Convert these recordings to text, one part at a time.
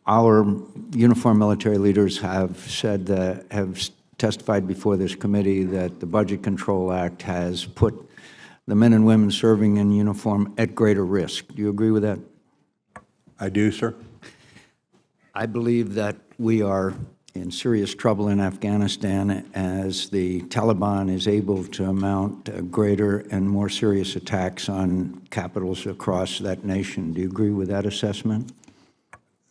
Our uniformed military leaders have said that, have testified before this committee that the Budget Control Act has put the men and women serving in uniform at greater risk. Do you agree with that? I do, sir. I believe that we are in serious trouble in Afghanistan as the Taliban is able to mount greater and more serious attacks on capitals across that nation. Do you agree with that assessment?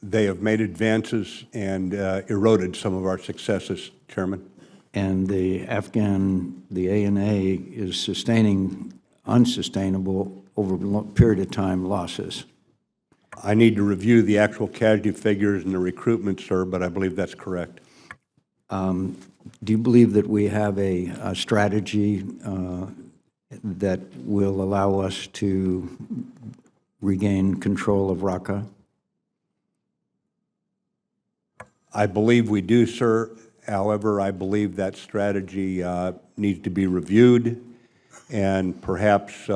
They have made advances and eroded some of our successes, Chairman. And the ANA is sustaining unsustainable over a period of time losses. I need to review the actual casualty figures and the recruitment, sir, but I believe that's correct. Do you believe that we have a strategy that will allow us to regain control of Raqqa? I believe we do, sir. However, I believe that strategy needs to be reviewed and perhaps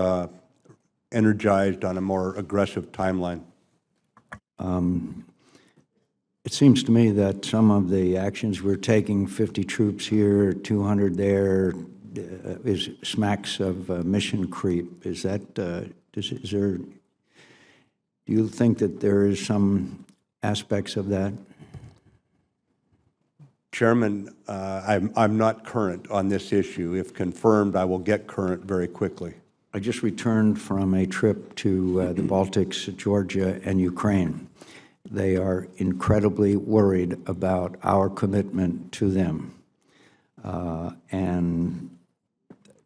energized on a more aggressive timeline. It seems to me that some of the actions we're taking, 50 troops here, 200 there, is smacks of mission creep. Is that, do you think that there is some aspects of that? Chairman, I'm not current on this issue. If confirmed, I will get current very quickly. I just returned from a trip to the Baltics, Georgia, and Ukraine. They are incredibly worried about our commitment to them. And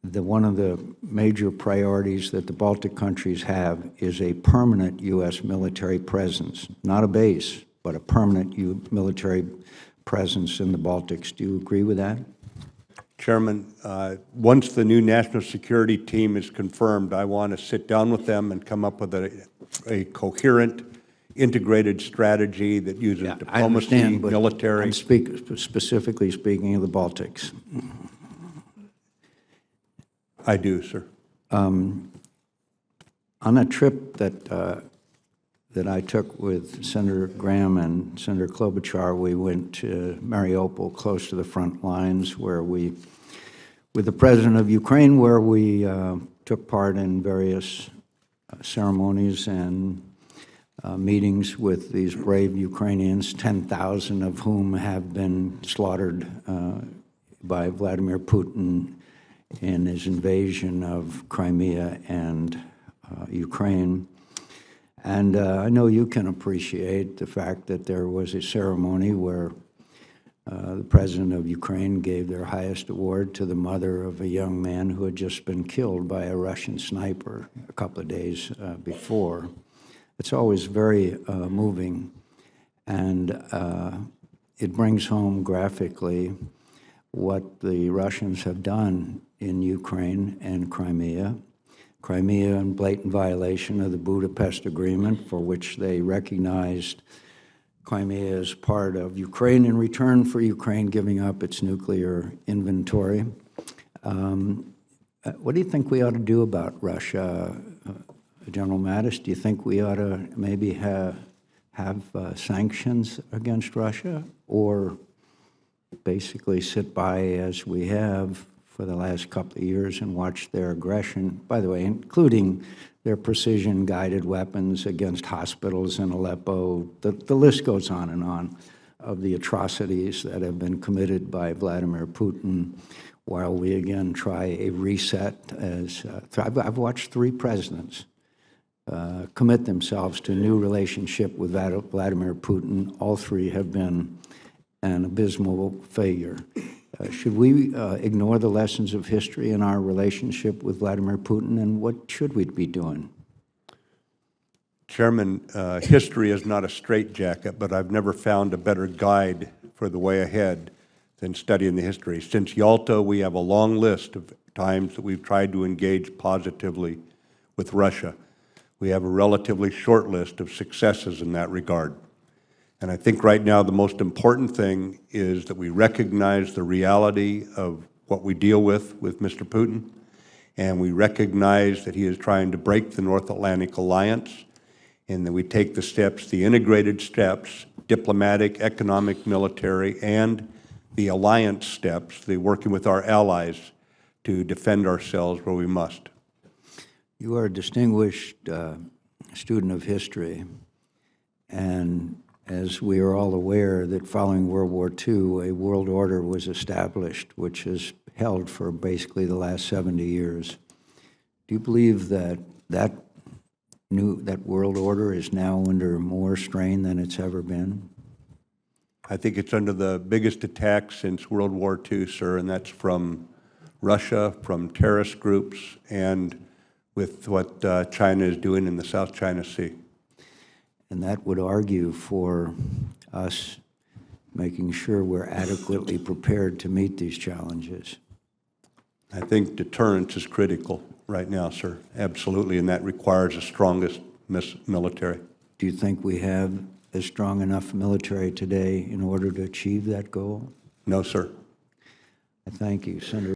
one of the major priorities that the Baltic countries have is a permanent U.S. military presence, not a base, but a permanent military presence in the Baltics. Do you agree with that? Chairman, once the new national security team is confirmed, I want to sit down with them and come up with a coherent, integrated strategy that uses diplomacy, military. I'm specifically speaking of the Baltics. I do, sir. On that trip that I took with Senator Graham and Senator Klobuchar, we went to Mariupol, close to the front lines, where with the president of Ukraine, where we took part in various ceremonies and meetings with these brave Ukrainians, 10,000 of whom have been slaughtered by Vladimir Putin in his invasion of Crimea and Ukraine. And I know you can appreciate the fact that there was a ceremony where the president of Ukraine gave their highest award to the mother of a young man who had just been killed by a Russian sniper a couple of days before. It's always very moving, and it brings home graphically what the Russians have done in Ukraine and Crimea. Crimea in blatant violation of the Budapest Agreement, for which they recognized Crimea as part of Ukraine in return for Ukraine giving up its nuclear inventory. What do you think we ought to do about Russia, General Mattis? Do you think we ought to maybe have sanctions against Russia, or basically sit by as we have for the last couple of years and watch their aggression, by the way, including their precision-guided weapons against hospitals in Aleppo? The list goes on of the atrocities that have been committed by Vladimir Putin, while we again try a reset. I've watched 3 presidents commit themselves to a new relationship with Vladimir Putin. All 3 have been an abysmal failure. Should we ignore the lessons of history in our relationship with Vladimir Putin, and what should we be doing? Chairman, history is not a straitjacket, but I've never found a better guide for the way ahead than studying the history. Since Yalta, we have a long list of times that we've tried to engage positively with Russia. We have a relatively short list of successes in that regard. And I think right now the most important thing is that we recognize the reality of what we deal with Mr. Putin, and we recognize that he is trying to break the North Atlantic Alliance, and that we take the steps, the integrated steps, diplomatic, economic, military, and the alliance steps, the working with our allies to defend ourselves where we must. You are a distinguished student of history, and as we are all aware, that following World War II, a world order was established, which has held for basically the last 70 years. Do you believe that that world order is now under more strain than it's ever been? I think it's under the biggest attack since World War II, sir, and that's from Russia, from terrorist groups, and with what China is doing in the South China Sea. And that would argue for us making sure we're adequately prepared to meet these challenges. I think deterrence is critical right now, sir, absolutely, and that requires the strongest military. Do you think we have a strong enough military today in order to achieve that goal? No, sir. I thank you, Senator.